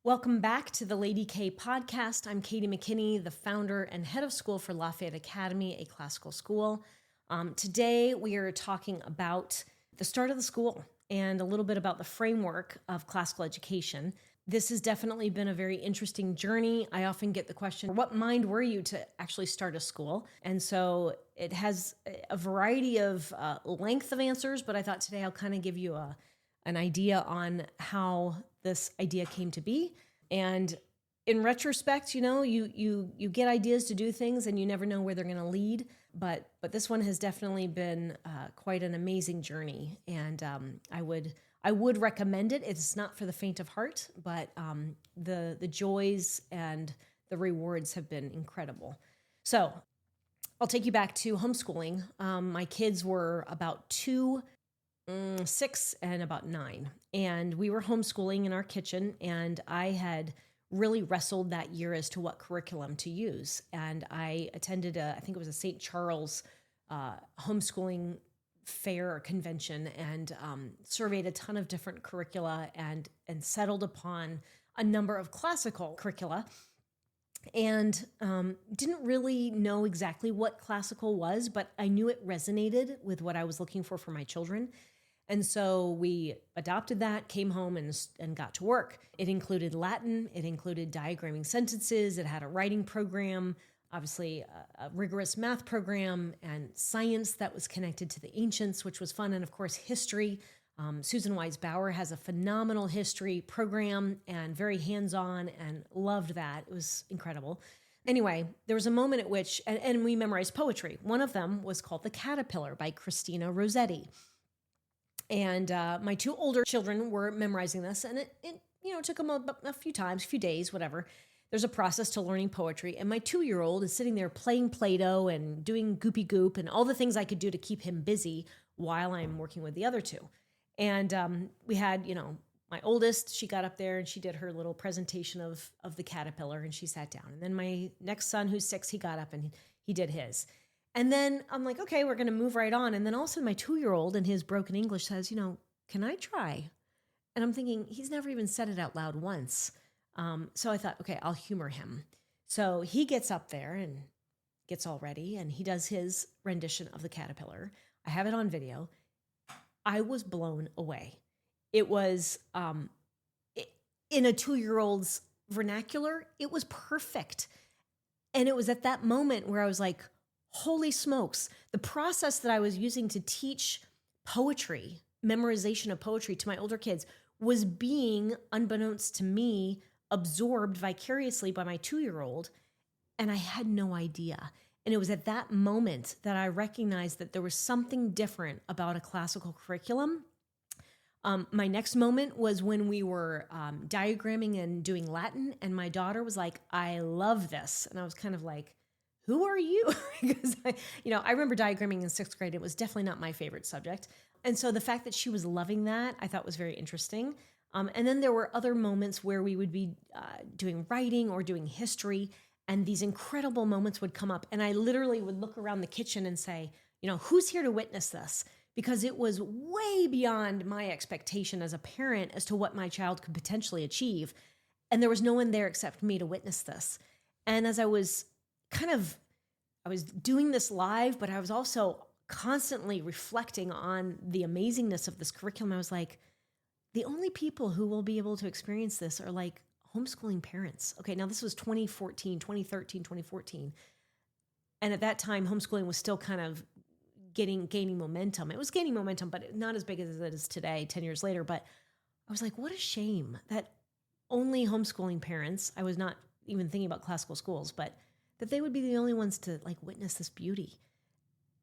Welcome back to the Lady K podcast. I'm Katy McKinney, the founder and head of school for Lafayette Academy, a classical school. Today, we are talking about the start of the school and a little bit about the framework of classical education. This has definitely been a very interesting journey. I often get the question, what mind were you to actually start a school? And so it has a variety of length of answers, but I thought today I'll kind of give you an idea on how this idea came to be. And in retrospect, you get ideas to do things and you never know where they're going to lead. But this one has definitely been quite an amazing journey. And I would recommend it. It's not for the faint of heart, but the joys and the rewards have been incredible. So I'll take you back to homeschooling. My kids were about 6 and about 9. And we were homeschooling in our kitchen, and I had really wrestled that year as to what curriculum to use. And I attended I think it was a St. Charles homeschooling fair or convention, and surveyed a ton of different curricula and settled upon a number of classical curricula. And didn't really know exactly what classical was, but I knew it resonated with what I was looking for my children. And so we adopted that, came home and got to work. It included Latin, it included diagramming sentences, it had a writing program, obviously a rigorous math program, and science that was connected to the ancients, which was fun, and of course history. Susan Wise Bauer has a phenomenal history program and very hands-on, and loved that. It was incredible. Anyway, there was a moment at which, and we memorized poetry. One of them was called The Caterpillar by Christina Rossetti. And my 2 older children were memorizing this, and it took them a few days, whatever. There's a process to learning poetry, and my 2-year-old is sitting there playing Play-Doh and doing goopy goop and all the things I could do to keep him busy while I'm working with the other 2. And we had, my oldest, she got up there and she did her little presentation of the caterpillar, and she sat down. And then my next son, who's 6, he got up and he did his. And then I'm like, okay, we're going to move right on. And then all of a sudden my 2-year-old in his broken English says, can I try? And I'm thinking, he's never even said it out loud once. So I thought, okay, I'll humor him. So he gets up there and gets all ready, and he does his rendition of the caterpillar. I have it on video. I was blown away. It was, in a 2-year-old's vernacular, it was perfect. And it was at that moment where I was like, holy smokes, the process that I was using to teach poetry, memorization of poetry to my older kids, was being, unbeknownst to me, absorbed vicariously by my 2-year-old, and I had no idea. And it was at that moment that I recognized that there was something different about a classical curriculum. My next moment was when we were diagramming and doing Latin, and my daughter was like, I love this. And I was kind of like, who are you? Because I remember diagramming in 6th grade. It was definitely not my favorite subject. And so the fact that she was loving that, I thought was very interesting. And then there were other moments where we would be doing writing or doing history, and these incredible moments would come up. And I literally would look around the kitchen and say, who's here to witness this? Because it was way beyond my expectation as a parent as to what my child could potentially achieve. And there was no one there except me to witness this. And as I was doing this live, but I was also constantly reflecting on the amazingness of this curriculum. I was like, the only people who will be able to experience this are like homeschooling parents. Okay, now this was 2013, 2014. And at that time, homeschooling was still kind of gaining momentum. It was gaining momentum, but not as big as it is today, 10 years later. But I was like, what a shame that only homeschooling parents, I was not even thinking about classical schools, but that they would be the only ones to witness this beauty.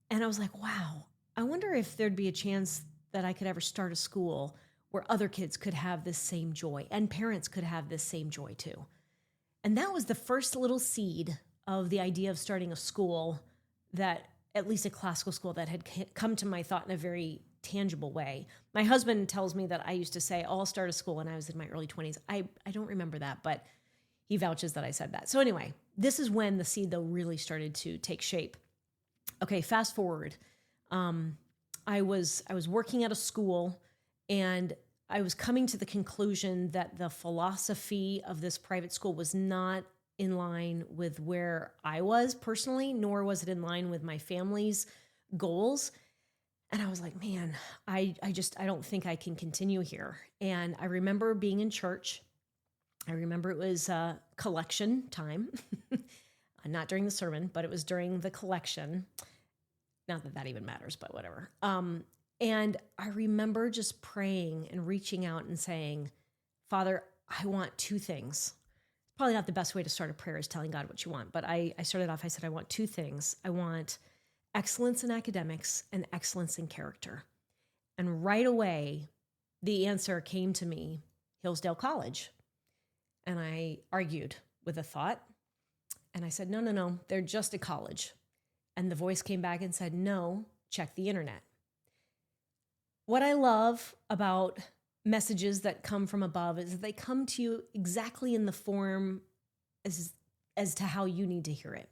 And I was like, wow, I wonder if there'd be a chance that I could ever start a school where other kids could have this same joy and parents could have this same joy too. And that was the first little seed of the idea of starting a school, that at least a classical school, that had come to my thought in a very tangible way. My husband tells me that I used to say, I'll start a school when I was in my early 20s. I don't remember that, but he vouches that I said that. So anyway, this is when the seed, though, really started to take shape. Okay, fast forward. I was working at a school, and I was coming to the conclusion that the philosophy of this private school was not in line with where I was personally, nor was it in line with my family's goals. And I was like, man, I don't think I can continue here. And I remember being in church. I remember it was collection time, not during the sermon, but it was during the collection. Not that that even matters, but whatever. And I remember just praying and reaching out and saying, Father, I want two things. Probably not the best way to start a prayer is telling God what you want. But I started off, I said, I want two things. I want excellence in academics and excellence in character. And right away, the answer came to me, Hillsdale College. And I argued with a thought. And I said, no, they're just a college. And the voice came back and said, no, check the internet. What I love about messages that come from above is that they come to you exactly in the form as to how you need to hear it.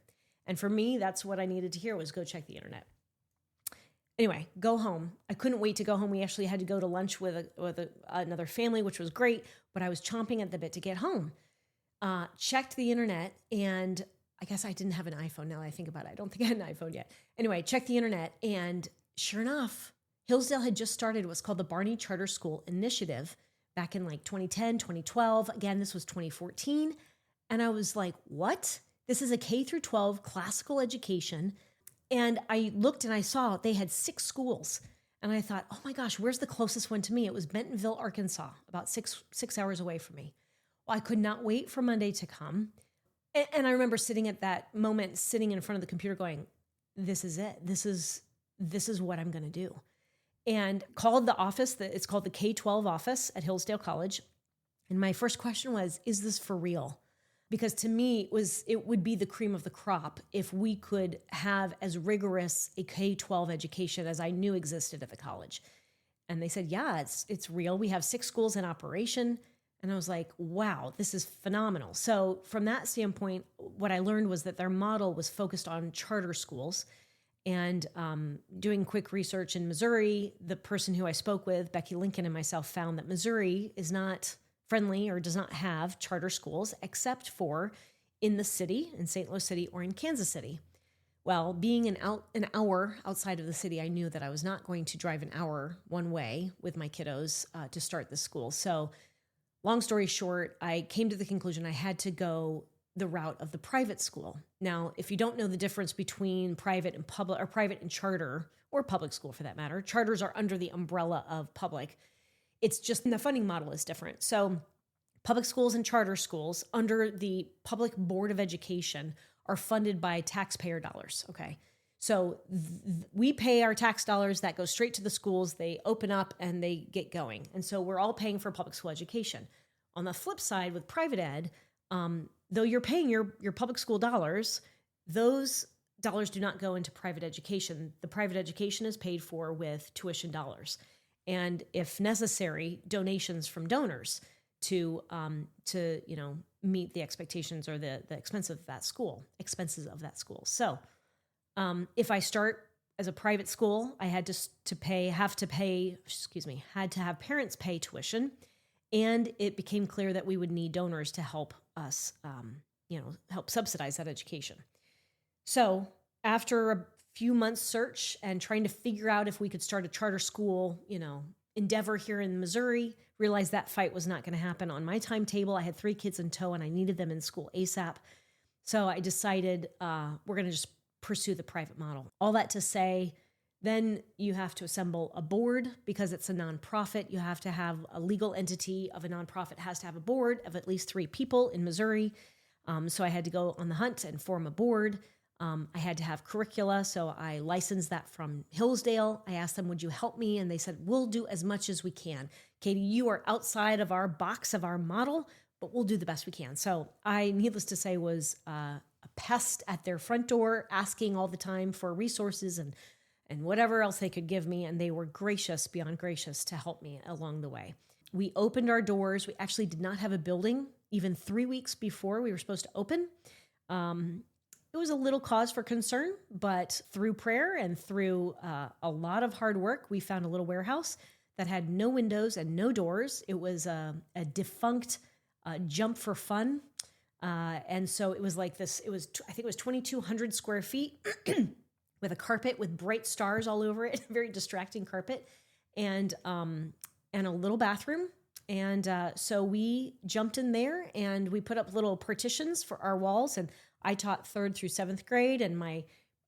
And for me, that's what I needed to hear was go check the internet. Anyway, go home. I couldn't wait to go home. We actually had to go to lunch with another family, which was great, but I was chomping at the bit to get home. Checked the internet, and I guess I didn't have an iPhone now that I think about it. I don't think I had an iPhone yet. Anyway, checked the internet, and sure enough, Hillsdale had just started what's called the Barney Charter School Initiative back in like 2010, 2012. Again, this was 2014. And I was like, what? This is a K through 12 classical education. And I looked and I saw they had 6 schools. And I thought, oh my gosh, where's the closest one to me? It was Bentonville, Arkansas, about six hours away from me. Well, I could not wait for Monday to come. And I remember sitting at that moment, sitting in front of the computer going, this is it. This is what I'm going to do. And called the office, it's called the K-12 office at Hillsdale College. And my first question was, is this for real? Because to me, it would be the cream of the crop if we could have as rigorous a K-12 education as I knew existed at the college. And they said, yeah, it's real. We have 6 schools in operation. And I was like, wow, this is phenomenal. So from that standpoint, what I learned was that their model was focused on charter schools. And doing quick research in Missouri, the person who I spoke with, Becky Lincoln, and myself found that Missouri is not friendly or does not have charter schools except for in the city, in St. Louis City or in Kansas City. Well, being an hour outside of the city, I knew that I was not going to drive an hour one way with my kiddos to start the school. So long story short, I came to the conclusion I had to go the route of the private school. Now, if you don't know the difference between private and public, or private and charter, or public school for that matter, charters are under the umbrella of public. It's just the funding model is different. So public schools and charter schools under the Public Board of Education are funded by taxpayer dollars, okay? So we pay our tax dollars, that goes straight to the schools, they open up and they get going. And so we're all paying for public school education. On the flip side with private ed, though you're paying your public school dollars, those dollars do not go into private education. The private education is paid for with tuition dollars. And if necessary, donations from donors to meet the expectations or the expenses of that school. So if I start as a private school, I had to have parents pay tuition. And it became clear that we would need donors to help us, help subsidize that education. So after a few months search and trying to figure out if we could start a charter school, endeavor here in Missouri, realized that fight was not going to happen on my timetable. I had 3 kids in tow and I needed them in school ASAP. So I decided we're going to just pursue the private model. All that to say, then you have to assemble a board because it's a nonprofit. You have to have a legal entity of a nonprofit has to have a board of at least 3 people in Missouri. So I had to go on the hunt and form a board. I had to have curricula. So I licensed that from Hillsdale. I asked them, would you help me? And they said, we'll do as much as we can. Katy, you are outside of our box of our model, but we'll do the best we can. So I, needless to say, was a pest at their front door, asking all the time for resources and whatever else they could give me. And they were gracious, beyond gracious, to help me along the way. We opened our doors. We actually did not have a building even 3 weeks before we were supposed to open. It was a little cause for concern, but through prayer and through a lot of hard work, we found a little warehouse that had no windows and no doors. It was a defunct Jump for Fun. And so it was like this, I think it was 2,200 square feet with a carpet with bright stars all over it, very distracting carpet, and a little bathroom. And so we jumped in there and we put up little partitions for our walls. And I taught 3rd through 7th grade, and my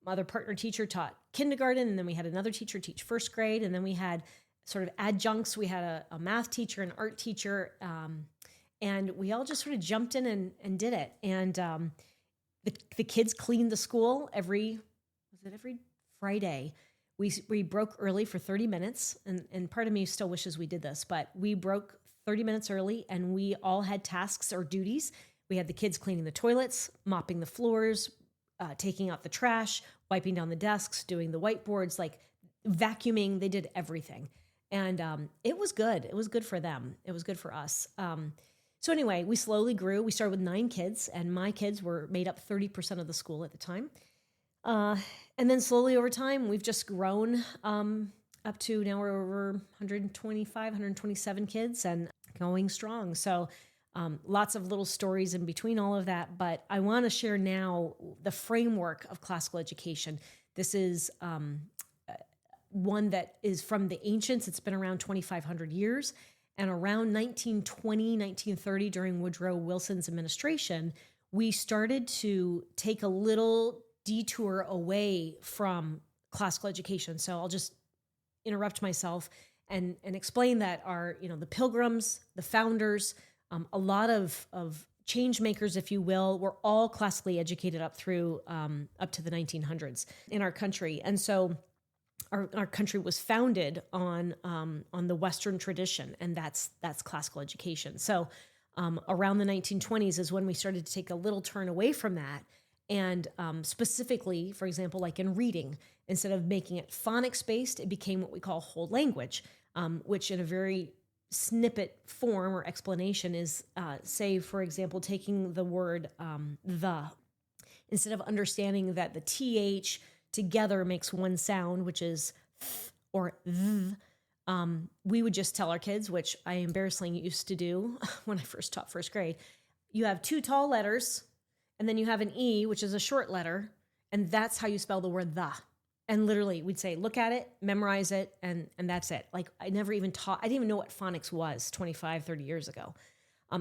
other partner teacher taught kindergarten. And then we had another teacher teach 1st grade. And then we had sort of adjuncts. We had a math teacher, an art teacher, and we all just sort of jumped in and did it. And the kids cleaned the school every Friday. We broke early for 30 minutes. And part of me still wishes we did this, but we broke 30 minutes early, and we all had tasks or duties. We had the kids cleaning the toilets, mopping the floors, taking out the trash, wiping down the desks, doing the whiteboards, like vacuuming. They did everything. And it was good. It was good for them. It was good for us. So anyway, we slowly grew. We started with 9 kids, and my kids made up 30% of the school at the time. And then slowly over time, we've just grown up to now we're over 125, 127 kids and going strong. So lots of little stories in between all of that. But I want to share now the framework of classical education. This is one that is from the ancients. It's been around 2,500 years. And around 1920, 1930, during Woodrow Wilson's administration, we started to take a little detour away from classical education. So I'll just interrupt myself and explain that the Pilgrims, the founders, a lot of change makers, if you will, were all classically educated up to the 1900s in our country. And so our country was founded on the Western tradition, and that's classical education. So around the 1920s is when we started to take a little turn away from that. And specifically, for example, like in reading, instead of making it phonics-based, it became what we call whole language, which in a very snippet form or explanation is, say, for example, taking the word the. Instead of understanding that the TH together makes one sound, which is th or th, we would just tell our kids, which I embarrassingly used to do when I first taught 1st grade, you have 2 tall letters, and then you have an E, which is a short letter, and that's how you spell the word the. And literally, we'd say, look at it, memorize it, and that's it. Like, I didn't even know what phonics was 25, 30 years ago.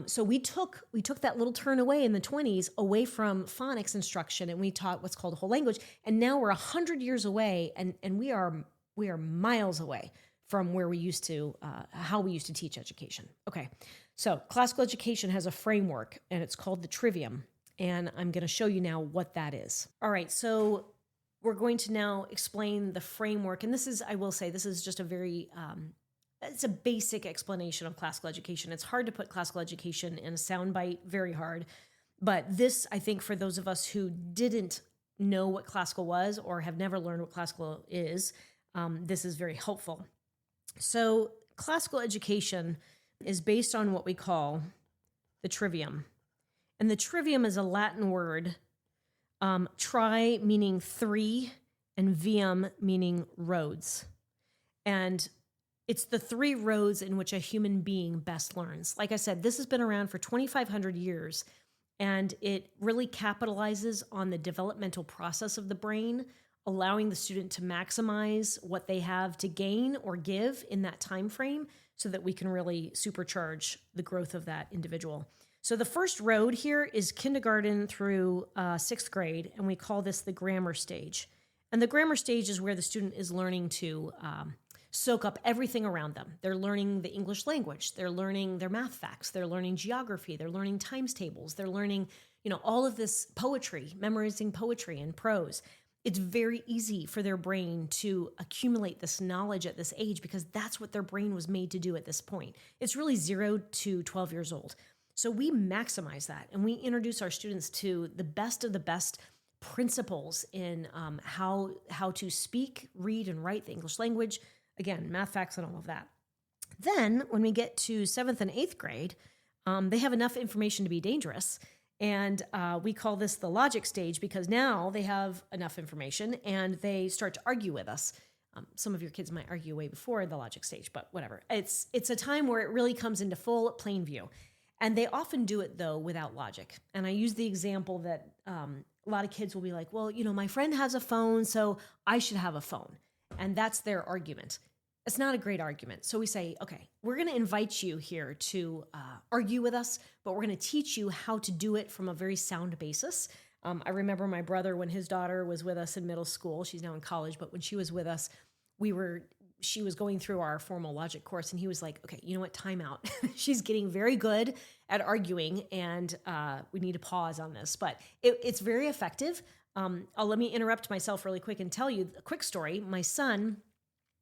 So we took that little turn away in the 20s away from phonics instruction, and we taught what's called whole language. And now we're 100 years away, and we are miles away from where we used to, how we used to teach education. Okay, so classical education has a framework, and it's called the Trivium. And I'm going to show you now what that is. All right, so we're going to now explain the framework. And this is, I will say, this is just a very, it's a basic explanation of classical education. It's hard to put classical education in a soundbite, very hard. But this, I think, for those of us who didn't know what classical was or have never learned what classical is, this is very helpful. So classical education is based on what we call the Trivium. And the Trivium is a Latin word, tri meaning 3, and vium meaning roads. And it's the 3 roads in which a human being best learns. Like I said, this has been around for 2,500 years, and it really capitalizes on the developmental process of the brain, allowing the student to maximize what they have to gain or give in that time frame so that we can really supercharge the growth of that individual. So the first road here is kindergarten through 6th grade, and we call this the grammar stage. And the grammar stage is where the student is learning to soak up everything around them. They're learning the English language. They're learning their math facts. They're learning geography. They're learning times tables. They're learning, all of this poetry, memorizing poetry and prose. It's very easy for their brain to accumulate this knowledge at this age because that's what their brain was made to do at this point. It's really 0 to 12 years old. So we maximize that, and we introduce our students to the best of the best principles in how to speak, read, and write the English language. Again, math facts and all of that. Then when we get to 7th and 8th grade, they have enough information to be dangerous. And we call this the logic stage because now they have enough information and they start to argue with us. Some of your kids might argue way before the logic stage, but whatever. It's a time where it really comes into full plain view. And they often do it, though, without logic. And I use the example that a lot of kids will be like, well, my friend has a phone, so I should have a phone. And that's their argument. It's not a great argument. So we say, okay, we're going to invite you here to argue with us, but we're going to teach you how to do it from a very sound basis. I remember my brother, when his daughter was with us in middle school, she's now in college, but when she was with us, she was going through our formal logic course, and he was like, okay, you know what, time out. She's getting very good at arguing, and we need to pause on this. But it's very effective. Let me interrupt myself really quick and tell you a quick story. My son,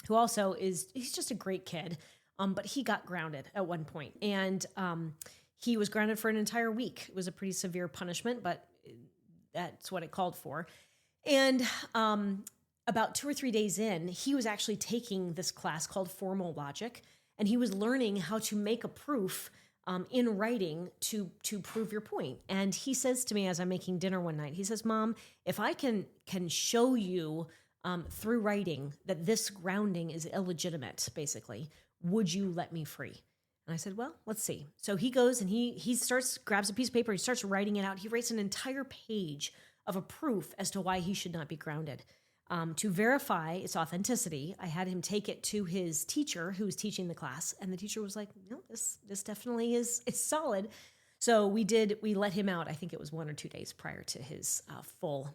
who also he's just a great kid, but he got grounded at one point, and he was grounded for an entire week. It was a pretty severe punishment, but that's what it called for. And about 2 or 3 days in, he was actually taking this class called Formal Logic, and he was learning how to make a proof in writing to prove your point. And he says to me as I'm making dinner one night, he says, Mom, if I can show you through writing that this grounding is illegitimate, basically, would you let me free? And I said, well, let's see. So he goes and he grabs a piece of paper, he starts writing it out. He writes an entire page of a proof as to why he should not be grounded. To verify its authenticity, I had him take it to his teacher who was teaching the class, and the teacher was like, no, this definitely is solid. So we let him out. I think it was 1 or 2 days prior to his full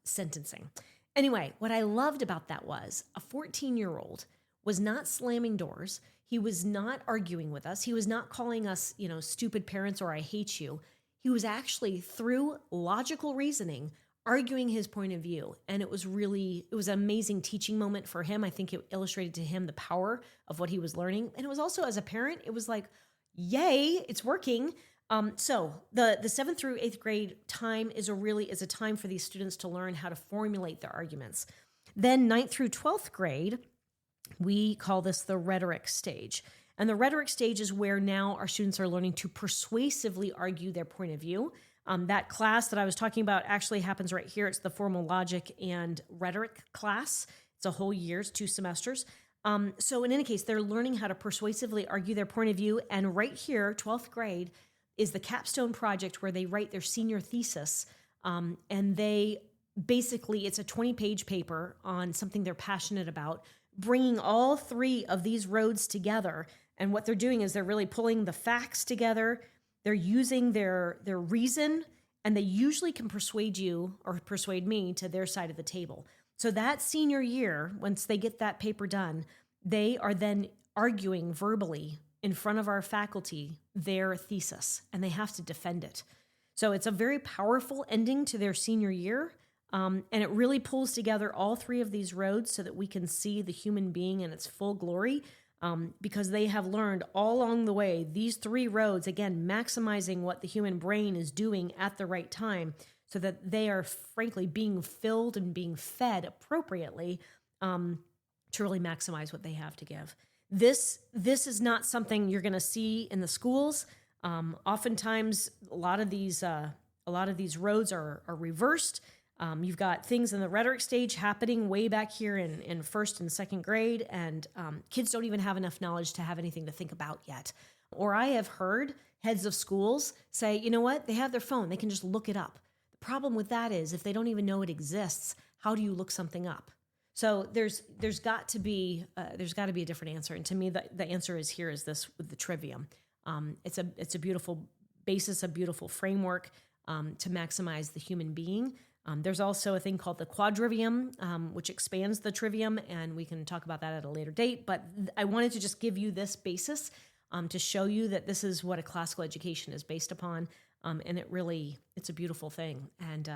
sentencing. Anyway, what I loved about that was a 14-year-old was not slamming doors. He was not arguing with us. He was not calling us, stupid parents or I hate you. He was actually, through logical reasoning, arguing his point of view. And it was an amazing teaching moment for him. I think it illustrated to him the power of what he was learning. And it was also, as a parent, it was like, yay, it's working. So the 7th through 8th grade time is a time for these students to learn how to formulate their arguments. Then 9th through 12th grade, we call this the rhetoric stage. And the rhetoric stage is where now our students are learning to persuasively argue their point of view. That class that I was talking about actually happens right here. It's the formal logic and rhetoric class. It's a whole year, it's 2 semesters. So in any case, they're learning how to persuasively argue their point of view. And right here, 12th grade, is the capstone project where they write their senior thesis. And they basically, it's a 20-page paper on something they're passionate about, bringing all 3 of these roads together. And what they're doing is they're really pulling the facts together. They're using their reason, and they usually can persuade you or persuade me to their side of the table. So that senior year, once they get that paper done, they are then arguing verbally in front of our faculty their thesis, and they have to defend it. So it's a very powerful ending to their senior year, and it really pulls together all 3 of these roads so that we can see the human being in its full glory. Because they have learned all along the way, these 3 roads, again, maximizing what the human brain is doing at the right time so that they are frankly being filled and being fed appropriately to really maximize what they have to give. This is not something you're going to see in the schools. Oftentimes, a lot of these roads are reversed. You've got things in the rhetoric stage happening way back here in 1st and 2nd grade, and kids don't even have enough knowledge to have anything to think about yet. Or I have heard heads of schools say, you know what, they have their phone, they can just look it up. The problem with that is if they don't even know it exists, how do you look something up? So there's got to be a different answer. And to me, the answer is this with the Trivium. It's a beautiful basis, a beautiful framework to maximize the human being. There's also a thing called the Quadrivium, which expands the Trivium, and we can talk about that at a later date. But I wanted to just give you this basis to show you that this is what a classical education is based upon, and it's a beautiful thing. And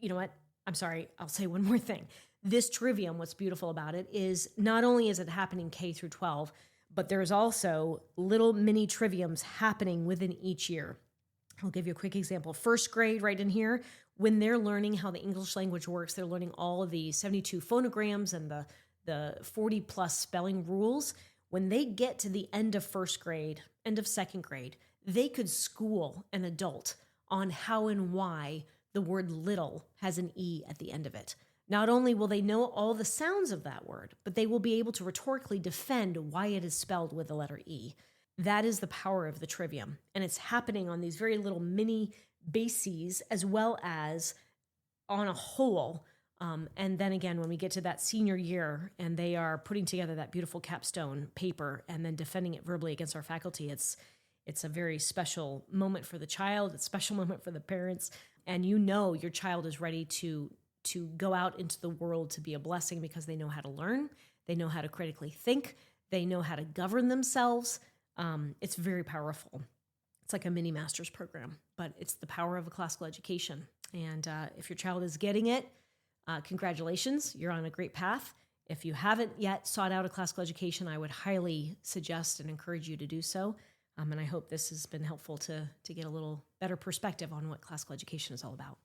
you know what? I'm sorry, I'll say one more thing. This Trivium, what's beautiful about it is not only is it happening K through 12, but there's also little mini Triviums happening within each year. I'll give you a quick example. 1st grade, right in here, when they're learning how the English language works, they're learning all of the 72 phonograms and the 40 plus spelling rules. When they get to the end of 1st grade, end of 2nd grade, they could school an adult on how and why the word little has an E at the end of it. Not only will they know all the sounds of that word, but they will be able to rhetorically defend why it is spelled with the letter E. That is the power of the Trivium. And it's happening on these very little mini bases as well as on a whole. And then again, when we get to that senior year and they are putting together that beautiful capstone paper and then defending it verbally against our faculty, it's a very special moment for the child. It's a special moment for the parents. And you know your child is ready to go out into the world to be a blessing because they know how to learn. They know how to critically think. They know how to govern themselves. It's very powerful. It's like a mini master's program, but it's the power of a classical education. And if your child is getting it, congratulations, you're on a great path. If you haven't yet sought out a classical education, I would highly suggest and encourage you to do so. And I hope this has been helpful to get a little better perspective on what classical education is all about.